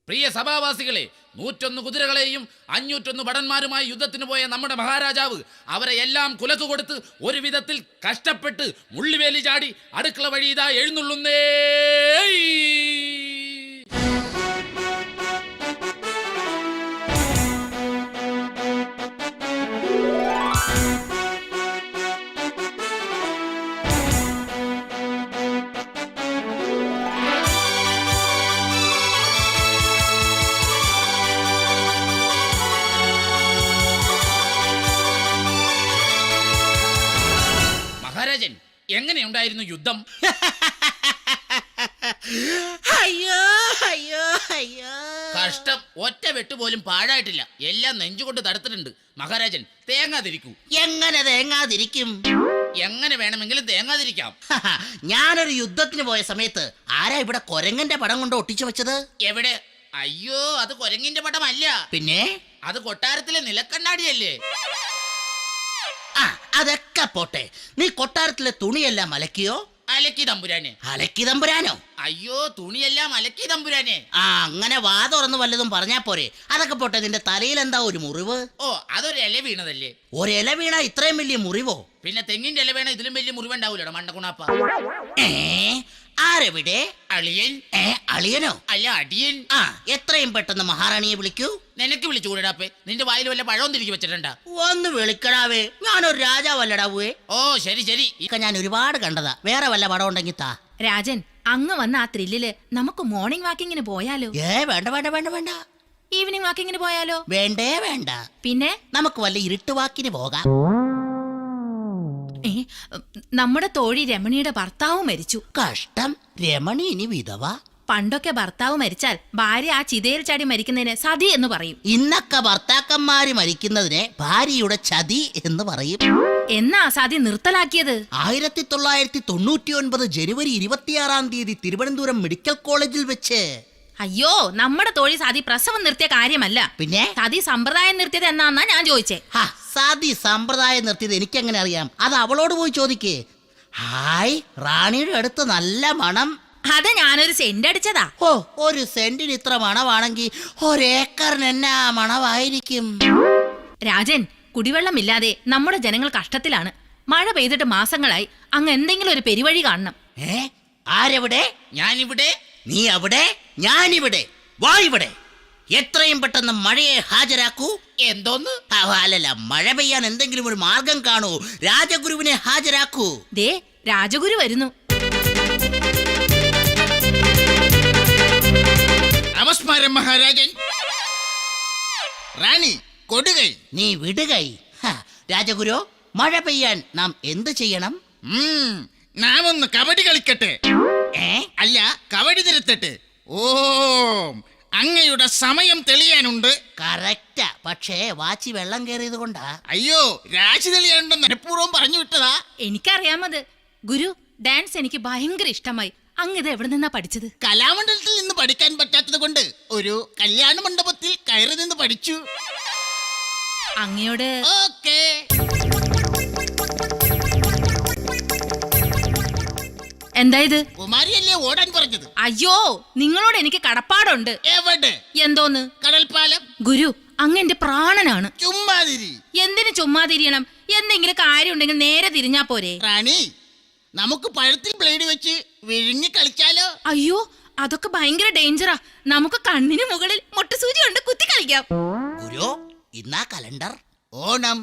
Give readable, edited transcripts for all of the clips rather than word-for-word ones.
പ്രിയ സഭാവാസികളെ, 101 കുതിരകളെയും 501 ഭടന്മാരുമായി യുദ്ധത്തിന് പോയ നമ്മുടെ മഹാരാജാവ് അവരെ എല്ലാം കുലക്ക് കൊടുത്ത് ഒരു വിധത്തിൽ കഷ്ടപ്പെട്ട് മുള്ളിവേലി ചാടി അടുക്കള വഴി ഇതാ എഴുന്നള്ളുന്നേ. മഹാരാജൻ, എങ്ങനെയുണ്ടായിരുന്നു യുദ്ധം? അയ്യോ അയ്യോ അയ്യോ, കഷ്ടം, ഒറ്റ വെട്ടുപോലും പാഴായിട്ടില്ല. എല്ലാം നെഞ്ചുകൊണ്ട് തടുത്തിട്ടുണ്ട്. മഹാരാജൻ, തേങ്ങാതിരിക്കൂ. എങ്ങനെ തേങ്ങാതിരിക്കും? എങ്ങനെ വേണമെങ്കിലും തേങ്ങാതിരിക്കാം. ഞാനൊരു യുദ്ധത്തിന് പോയ സമയത്ത് ആരാ ഇവിടെ കൊരങ്ങന്റെ പടം കൊണ്ട് ഒട്ടിച്ചു വെച്ചത്? എവിടെ? അയ്യോ, അത് കുരങ്ങിന്റെ പടമല്ല. പിന്നെ അത് കൊട്ടാരത്തിലെ നിലക്കണ്ണാടിയല്ലേ? ആ, അതൊക്കെ പോട്ടെ. നീ കൊട്ടാരത്തിലെ തുണിയെല്ലാം അലക്കിയോ? അലക്കി തമ്പുരാനെ. അലക്കി തമ്പുരാനോ? അയ്യോ, തുണിയെല്ലാം അലക്കി തമ്പുരാനെ. ആ, അങ്ങനെ വാ തുറന്ന് വല്ലതും പറഞ്ഞാ പോരെ. അതൊക്കെ പോട്ടെ, നിന്റെ തലയിൽ എന്താ ഒരു മുറിവ്? ഓ, അതൊരു ഇല വീണതല്ലേ. ഒരില വീണ ഇത്രയും വലിയ മുറിവോ? പിന്നെ തെങ്ങിന്റെ ഇല വീണ ഇതിലും വലിയ മുറിവുണ്ടാവൂലോ മണ്ടക്കുണാപ്പ. ആരെവിടെ? അളിയൻ. അളിയനോ? അല്ല, അടിയൻ. ആ, എത്രയും പെട്ടെന്ന് മഹാറാണിയെ വിളിക്കൂ. നിനക്ക് വിളിച്ചു കൂടാപ്പേ? നിന്റെ വായിൽ വല്ല പഴവും തിരികെ വെച്ചിട്ടുണ്ടാ? ഒന്ന് വിളിക്കടാവേ, ഞാനൊരു രാജാവല്ലടാവേ. ഓ, ശരി ശരി. ഇതൊക്കെ ഞാൻ ഒരുപാട് കണ്ടതാ. വേറെ വല്ല പടം ഉണ്ടെങ്കിൽ താ. രാജൻ, അങ്ങ് വന്ന ആ ത്രില്ലില് നമുക്ക് മോർണിംഗ് വാക്കിങ്ങിന് പോയാലോ? വേണ്ട വേണ്ട വേണ്ട വേണ്ട. ഈവനിങ് വാക്കിങ്ങിന് പോയാലോ? വേണ്ടേ വേണ്ട. പിന്നെ നമുക്ക് വല്ല ഇരുട്ടുവാക്കിന് പോകാം. നമ്മുടെ തോഴി രമണിയുടെ ഭർത്താവ് മരിച്ചു. കഷ്ടം, രമണി ഇനി വിധവ. പണ്ടൊക്കെ ഭർത്താവ് മരിച്ചാൽ ഭാര്യ ആ ചിതയിൽ ചാടി മരിക്കുന്നതിന് സതി എന്ന് പറയും. ഇന്നൊക്കെ ഭർത്താക്കന്മാര് മരിക്കുന്നതിനെ ഭാര്യയുടെ ചതി എന്ന് പറയും. എന്നാ സതി നിർത്തലാക്കിയത്? 1999 ജനുവരി 26 തിരുവനന്തപുരം മെഡിക്കൽ കോളേജിൽ വെച്ച്. അയ്യോ, നമ്മുടെ തോഴി സതി പ്രസവം നിർത്തിയ കാര്യമല്ല. പിന്നെ സതി സമ്പ്രദായം നിർത്തിയത് എന്നാന്നാ ഞാൻ ചോദിച്ചേ. സതി സമ്പ്രദായം നിർത്തിയത് എനിക്കെങ്ങനെ അറിയാം? അത് അവളോട് പോയി ചോദിക്കേ. ഹായ്, റാണിയുടെ അടുത്ത് നല്ല മണം. അത് ഞാനൊരു സെന്റ് അടിച്ചതാ. ഓ, ഒരു സെന്റിന് ഇത്ര മണമാണെങ്കിൽ ഒരേക്കറിന് എന്നാ മണമായിരിക്കും? രാജൻ, കുടിവെള്ളമില്ലാതെ നമ്മുടെ ജനങ്ങൾ കഷ്ടത്തിലാണ്. മഴ പെയ്തിട്ട് മാസങ്ങളായി. അങ്ങ് എന്തെങ്കിലും ഒരു പെരുവഴി കാണണം. ആരെവിടെ? ഞാനിവിടെ. നീ അവിടെ, ഞാനിവിടെ. വാ ഇവിടെ. എത്രയും പെട്ടെന്ന് മഴയെ ഹാജരാക്കൂ. എന്തോന്ന്? അല്ലല്ല, മഴ പെയ്യാൻ എന്തെങ്കിലും ഒരു മാർഗം കാണൂ. രാജഗുരുവിനെ ഹാജരാക്കൂ. ദേ, രാജഗുരു വരുന്നു. നമസ്കാരം മഹാരാജൻ. റാണി കൊടുകൈ. നീ വിടുകൈ. രാജഗുരു, മഴ പെയ്യാൻ നാം എന്ത് ചെയ്യണം? നാം ഒന്ന് കബഡി കളിക്കട്ടെ. അല്ല, കബഡി തിരുത്തട്ടെ. ഓം, അങ്ങയുടെ സമയം തെളിയാനുണ്ട്. കറക്റ്റാ, പക്ഷേ വാച്ചി വെള്ളം കയറിയത് കൊണ്ടാ. അയ്യോ, രാശി തെളിയാനുണ്ടെന്ന് മനഃപൂർവ്വം പറഞ്ഞു വിട്ടതാ. എനിക്കറിയാമത്. ഗുരു, ഡാൻസ് എനിക്ക് ഭയങ്കര ഇഷ്ടമായി. അങ്ങ് ഇത് എവിടെ നിന്നാ പഠിച്ചത്? കലാമണ്ഡലത്തിൽ നിന്ന് പഠിക്കാൻ പറ്റാത്തത് കൊണ്ട് ഒരു കല്യാണ മണ്ഡപത്തിൽ കയറി നിന്ന് പഠിച്ചു. അങ്ങയോട് ഓക്കേ. എന്താ ഇത്? കുമാരിയല്ലേ ഓടാൻ പറഞ്ഞത്? അയ്യോ, നിങ്ങളോട് എനിക്ക് കടപ്പാടുണ്ട്. എവിടെ? എന്തോന്ന്? കടൽപ്പാലം. ഗുരു, അങ്ങ് എന്റെ പ്രാണനാണ്. ചുമ്മാതിരി. എന്തിനു ചുമ്മാ തിരിയണം? എന്തെങ്കിലും കാര്യം ഉണ്ടെങ്കിൽ നേരെ തിരിഞ്ഞാ പോരെ? റാണി, നമുക്ക് പഴത്തിൽ ബ്ലേഡ് വെച്ച് വിഴുങ്ങി കളിച്ചാലോ? അയ്യോ, അതൊക്കെ ഭയങ്കര ഡേഞ്ചറാ. നമുക്ക് കണ്ണിന് മുകളിൽ മുട്ടുസൂചി കൊണ്ട് കുത്തി കളിക്കാം. ഗുരു, ഇന്നാ കലണ്ടർ. ഓണം,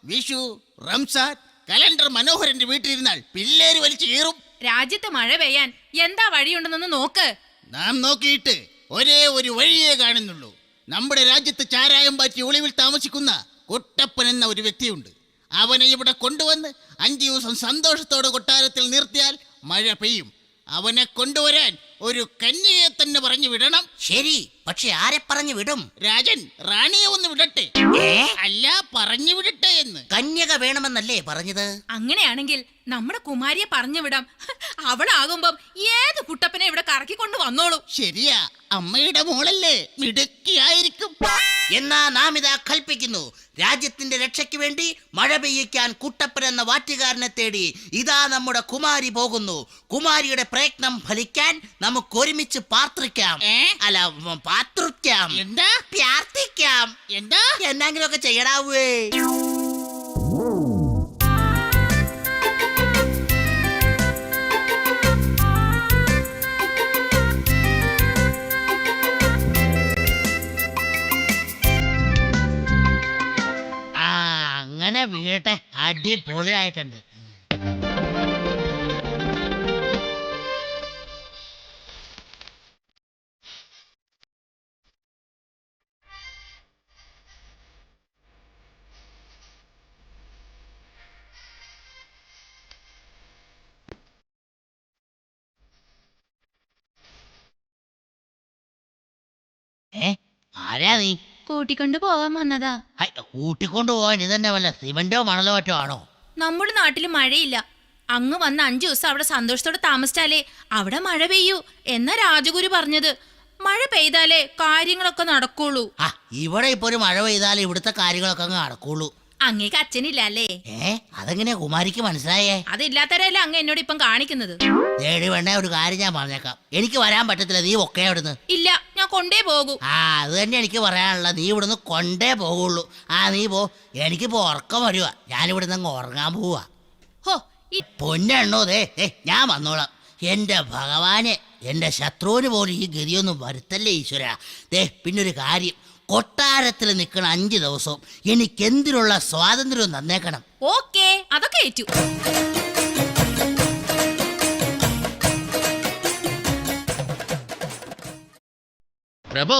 വിഷു, റംസാൻ കലണ്ടർ മനോഹരന്റെ വീട്ടിലിരുന്നാൽ പിള്ളേര് വലിച്ചു കീറും. രാജ്യത്ത് മഴ പെയ്യാൻ എന്താ വഴിയുണ്ടെന്നൊന്ന് നോക്ക്. നാം നോക്കിയിട്ട് ഒരേ ഒരു വഴിയേ കാണുന്നുള്ളൂ. നമ്മുടെ രാജ്യത്ത് ചാരായം പാറ്റി ഒളിവിൽ താമസിക്കുന്ന കുട്ടപ്പൻ എന്ന ഒരു വ്യക്തിയുണ്ട്. അവനെ ഇവിടെ കൊണ്ടുവന്ന് 5 ദിവസം സന്തോഷത്തോടെ കൊട്ടാരത്തിൽ നിർത്തിയാൽ മഴ പെയ്യും. അവനെ കൊണ്ടുവരാൻ ഒരു കന്യകയെ തന്നെ പറഞ്ഞു വിടണം. ശരി, പക്ഷെ ആരെ പറഞ്ഞു വിടും? രാജൻ, റാണിയെ ഒന്ന് വിടട്ടെ. അല്ല, പറഞ്ഞു വിടട്ടെ എന്ന്. കന്യക വേണമെന്നല്ലേ പറഞ്ഞത്? അങ്ങനെയാണെങ്കിൽ നമ്മുടെ കുമാരിയെ പറഞ്ഞു വിടാം. അവളാകുമ്പം ഏത് കുട്ടപ്പനെ ഇവിടെ കറക്കിക്കൊണ്ട് വന്നോളൂ. ശരിയാ, അമ്മയുടെ മോളല്ലേ, മിടുക്കിയായിരിക്കും. എന്നാ നാം ഇതാ കൽപ്പിക്കുന്നു, രാജ്യത്തിന്റെ രക്ഷയ്ക്ക് വേണ്ടി മഴ പെയ്യിക്കാൻ കുട്ടപ്പൻ എന്ന വാറ്റുകാരനെ തേടി ഇതാ നമ്മുടെ കുമാരി പോകുന്നു. കുമാരിയുടെ പ്രയത്നം ഫലിക്കാൻ നമുക്ക് ഒരുമിച്ച് പാർത്തിക്കാം. അല്ല, പാത്രിക്കാം. എന്താ പ്രാർത്ഥിക്കാം. എന്താ എന്നെങ്കിലുമൊക്കെ ചെയ്യടാവേ. അങ്ങനെ വീട്ടെ, അടിപൊളിയായിട്ടുണ്ട്. ആരാ നീ? കൂട്ടിക്കൊണ്ടു പോവാൻ വന്നതാ. കൂട്ടിക്കൊണ്ടു പോവാൻ ഇതന്നെ വല്ല സിമന്റോ മണലോ മറ്റോ ആണോ? നമ്മുടെ നാട്ടിൽ മഴയില്ല. അങ്ങ് വന്ന് 5 ദിവസം അവിടെ സന്തോഷത്തോടെ താമസിച്ചാലേ അവിടെ മഴ പെയ്യൂ എന്നാ രാജഗുരു പറഞ്ഞത്. മഴ പെയ്താലേ കാര്യങ്ങളൊക്കെ നടക്കുള്ളൂ. ഇവിടെ ഇപ്പൊ ഒരു മഴ പെയ്താലേ ഇവിടുത്തെ കാര്യങ്ങളൊക്കെ അങ്ങ് നടക്കുള്ളൂ. അങ്ങേക്ക് അച്ഛനില്ല അല്ലേ? അതെങ്ങനെയാ കുമാരിക്ക് മനസ്സിലായേ? അതില്ലാത്തവരല്ലേ അങ്ങ് എന്നോട് ഇപ്പം കാണിക്കുന്നത്. വേണ്ട, ഒരു കാര്യം ഞാൻ പറഞ്ഞേക്കാം, എനിക്ക് വരാൻ പറ്റത്തില്ല. നീ ഒക്കെ ഇവിടുന്ന്. ഇല്ല, ഞാൻ കൊണ്ടേ പോകൂ. അത് തന്നെ എനിക്ക് പറയാനുള്ള, നീ ഇവിടുന്ന് കൊണ്ടേ പോകുള്ളൂ. നീ പോ, എനിക്കിപ്പോ ഉറക്കം വരുക. ഞാനിവിടുന്ന് അങ്ങ് ഉറങ്ങാൻ പോവാ. ഹോ, പൊന്നെണ്ണോ, ഞാൻ വന്നോളാം. എന്റെ ഭഗവാനെ, എന്റെ ശത്രുവിന് പോലും ഈ ഗതിയൊന്നും വരുത്തല്ലേ ഈശ്വര. പിന്നൊരു കാര്യം, കൊട്ടാരത്തിൽ നിൽക്കണ 5 ദിവസവും എനിക്കെന്തിനുള്ള സ്വാതന്ത്ര്യവും തന്നേക്കണം. ഓക്കേ, അതൊക്കെ ഏറ്റു. പ്രഭു,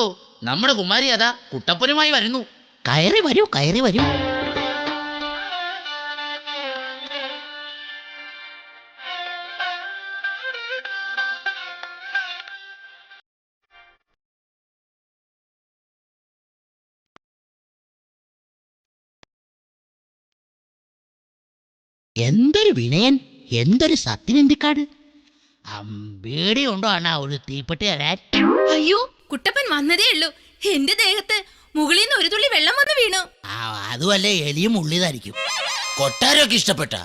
നമ്മുടെ കുമാരി അതാ കുട്ടപ്പനുമായി വരുന്നു. കയറി വരൂ, കയറി വരൂ. എന്തൊരു വിനയൻ, എന്തൊരു സത്യനന്ദിക്കാട്. ബീഡി ഉണ്ടോ അണ്ണാ, ഒരു തീപ്പെട്ടി തരാൻ? അയ്യോ, കുട്ടപ്പൻ വന്നതേ ഉള്ളൂ. എന്റെ ദേഹത്ത് മുകളിൽ നിന്ന് ഒരു തുള്ളി വെള്ളം വന്ന് വീണു. അതുമല്ലേ, എലിയും ഉള്ളിതായിരിക്കും. കൊട്ടാരമൊക്കെ ഇഷ്ടപ്പെട്ട?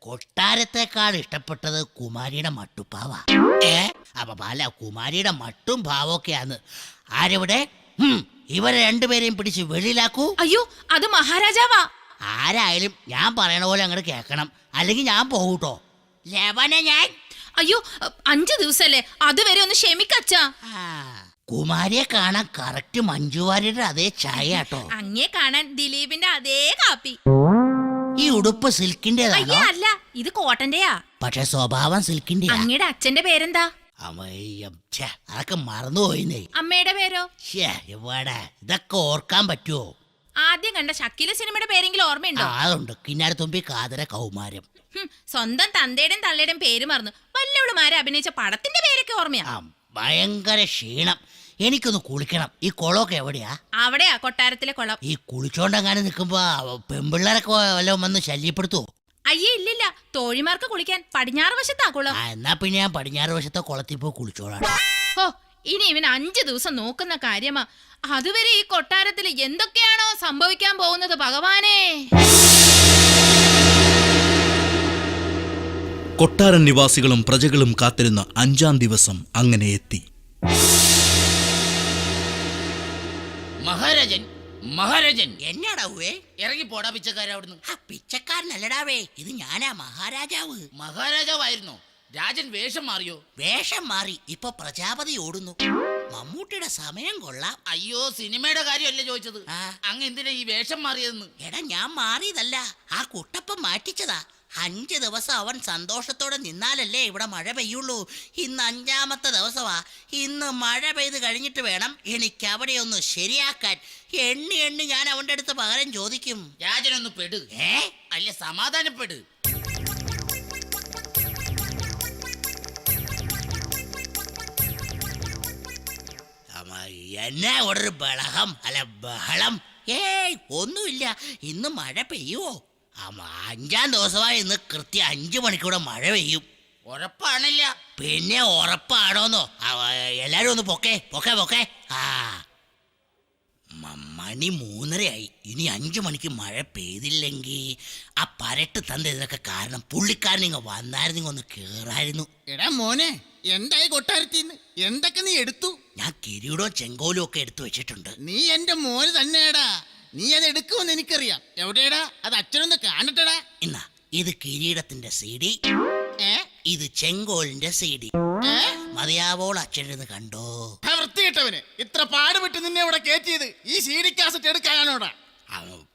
കൊട്ടാരത്തെക്കാൾ ഇഷ്ടപ്പെട്ടത് കുമാരിയുടെ മട്ടുപ്പാവ. അല്ല, കുമാരിയുടെ മട്ടും ഭാവമൊക്കെയാന്ന്. ആരെവിടെ? ഇവരെ രണ്ടുപേരെയും പിടിച്ച് വെളിയിലാക്കൂ. അയ്യോ, അത് മഹാരാജാവാ. ആരായാലും ഞാൻ പറയണ പോലെ അങ്ങോട്ട് കേൾക്കണം, അല്ലെങ്കിൽ ഞാൻ പോകൂട്ടോ. ലവനെ ഞാൻ. അയ്യോ, 5 ദിവസല്ലേ, അതുവരെ ഒന്ന് ക്ഷമിക്കച്ചാ. കുമാരിയെ കാണാൻ കറക്റ്റ് മഞ്ജുവാരിയുടെ അതേ ചായ കേട്ടോ. അങ്ങേ കാണാൻ ദിലീപിന്റെ അതേ കാപ്പി. ഈ ഉടുപ്പ് സിൽക്കിന്റേതാണോ? അയ്യോ അല്ല, ഇത് കോട്ടന്റെയാ. പക്ഷെ സ്വഭാവം സിൽക്കിന്റെ. അങ്ങയുടെ അച്ഛന്റെ പേരെന്താ? അതൊക്കെ മറന്നുപോയിന്നേ. അമ്മയുടെ പേരോ? ഇവിടെ ഇതൊക്കെ ഓർക്കാൻ പറ്റുമോ? ആദ്യം കണ്ട ഷക്കീല സിനിമയുടെ പേരെങ്കിലും ഓർമ്മയുണ്ടോ? അതുണ്ട്, കിന്നാരത്തുമ്പി കാതര കൗമാരം. സ്വന്തം തന്തയുടെയും തള്ളയുടെയും പേര് മറന്നു. വല്ലവളുമാരെ അഭിനയിച്ച പടത്തിന്റെ പേരൊക്കെ ഓർമ്മയാ. ഭയങ്കര ക്ഷീണം, എനിക്കൊന്ന് കുളിക്കണം. ഈ കുളമൊക്കെ എവിടെയാ? അവിടെയാ കൊട്ടാരത്തിലെ കുളം. ഈ കുളിച്ചോണ്ടെങ്ങാനും നിൽക്കുമ്പോ പെമ്പിള്ളേരൊക്കെ വല്ലതും വന്ന് ശല്യപ്പെടുത്തുവോ? അയ്യേ ഇല്ലില്ല, തോഴിമാർക്ക് കുളിക്കാൻ പടിഞ്ഞാറ് വശത്താ കുളം. എന്നാ പിന്നെ ഞാൻ പടിഞ്ഞാറ് വശത്തെ കുളത്തിൽ പോയി കുളിച്ചോളാം. ഓ, ഇനി ഇവൻ 5 ദിവസം നോക്കുന്ന കാര്യമാ. അതുവരെ ഈ കൊട്ടാരത്തിൽ എന്തൊക്കെയാണോ സംഭവിക്കാൻ പോകുന്നത് ഭഗവാനേ. കൊട്ടാരൻ നിവാസികളും പ്രജകളും കാത്തിരുന്ന 5-ാം ദിവസം അങ്ങനെ എത്തി. മഹാരാജൻ, മഹാരാജൻ. എന്നാടാവേ? ഇറങ്ങി പോടാ പിച്ചക്കാരൻ അവിടുന്ന്. പിച്ചക്കാരനല്ലടാവേ, ഇത് ഞാനാ മഹാരാജാവ്. മഹാരാജാവായിരുന്നോ? രാജൻ വേഷം മാറിയോ? വേഷം മാറി, ഇപ്പൊ പ്രജാപതി ഓടുന്നു. മമ്മൂട്ടിയുടെ സമയം കൊള്ളാം. അയ്യോ, സിനിമയുടെ കാര്യമല്ലേ ചോദിച്ചത്. അങ്ങ് എന്തിനാ ഈ വേഷം മാറിയതെന്ന്? എടാ, ഞാൻ മാറിയതല്ല, ആ കുട്ടപ്പൻ മാറ്റിച്ചതാ. 5 ദിവസം അവൻ സന്തോഷത്തോടെ നിന്നാലല്ലേ ഇവിടെ മഴ പെയ്യുള്ളൂ. ഇന്ന് 5-ാമത്തെ ദിവസമാ. ഇന്ന് മഴ പെയ്ത് കഴിഞ്ഞിട്ട് വേണം എനിക്ക് അവിടെ ഒന്ന് ശരിയാക്കാൻ. എണ്ണി ഞാൻ അവന്റെ അടുത്ത് പകരം ചോദിക്കും. രാജനൊന്ന് പെട്. അല്ല, സമാധാനപ്പെട്. എന്നാ ഒരു ബഹളം, അല്ല ബഹളം? ഒന്നുമില്ല. ഇന്ന് മഴ പെയ്യുവോ? 5-ാം ദിവസമായി. ഇന്ന് കൃത്യം 5 മണിക്കൂടെ മഴ പെയ്യും. ഉറപ്പാണില്ല? പിന്നെ ഉറപ്പാണോന്നോ? എല്ലാരും ഒന്ന് പൊക്കെ പൊക്കെ പൊക്കെ. മമ്മ മണി 3:30 ഇനി 5 മണിക്ക് മഴ പെയ്തില്ലെങ്കിൽ ആ പരട്ട് തന്റെ ഇതിനൊക്കെ കാരണം പുള്ളിക്കാരനിങ്ങ വന്നായിരുന്നെങ്കിൽ ഒന്ന് കേറായിരുന്നു. എടാ മോനെ, എന്തായി കൊട്ടാരത്തിന്ന്? എന്തൊക്കെ നീ എടുത്തു? ഞാൻ കിരീടവും ചെങ്കോലും ഒക്കെ എടുത്തു വെച്ചിട്ടുണ്ട്. നീ എന്റെ മോന് തന്നെയാടാ. നീ അത് എടുക്കുമെന്ന് എനിക്കറിയാം. എവിടെയാടാ അത്? അച്ഛനൊന്ന് കാണട്ടടാ. എന്നാ ഇത് കിരീടത്തിന്റെ CD, ഏ ഇത് ചെങ്കോലിന്റെ CD. ഏ? മതിയാവോൾ അച്ഛനെന്ന് കണ്ടോ? ആ വൃത്തികെട്ടവന്, ഇത്ര പാടുപെട്ട് നിന്നെ ഇവിടെ കയറ്റിയത് ഈ CD കാസറ്റ് എടുക്കാനാണോടാ?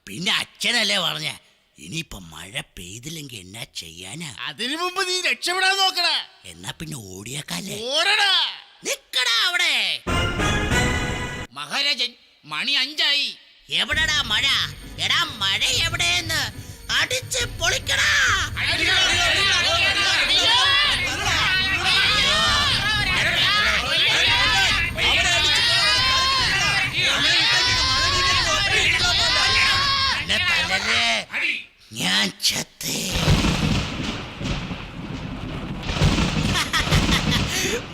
പിന്നെ അച്ഛനല്ലേ പറഞ്ഞ ഇനിയിപ്പൊ മഴ പെയ്തില്ലെങ്കിൽ എന്നാ ചെയ്യാനാ? അതിനു മുമ്പ് നീ രക്ഷപ്പെടാൻ നോക്കടാ. എന്നാ പിന്നെ ഓടിയേക്കാലേ. ഓടടാ. നിക്കടാ അവിടെ. മഹാരാജൻ, മണി 5 എവിടെടാ മഴ? എടാ മഴ എവിടെയെന്ന് അടിച്ച് പൊളിക്കടാ. എന്നെ തല്ലല്ലേ, ഞാൻ ചത്തേ.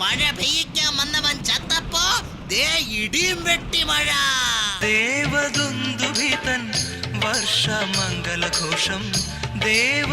മഴ പെയ്യിക്കാൻ വന്നവൻ ചത്തപ്പോ ദേ ഇടിയും വെട്ടി മഴ. ദേവദുന്ദുഭിതൻ വർഷമംഗലഘോഷം ദേവ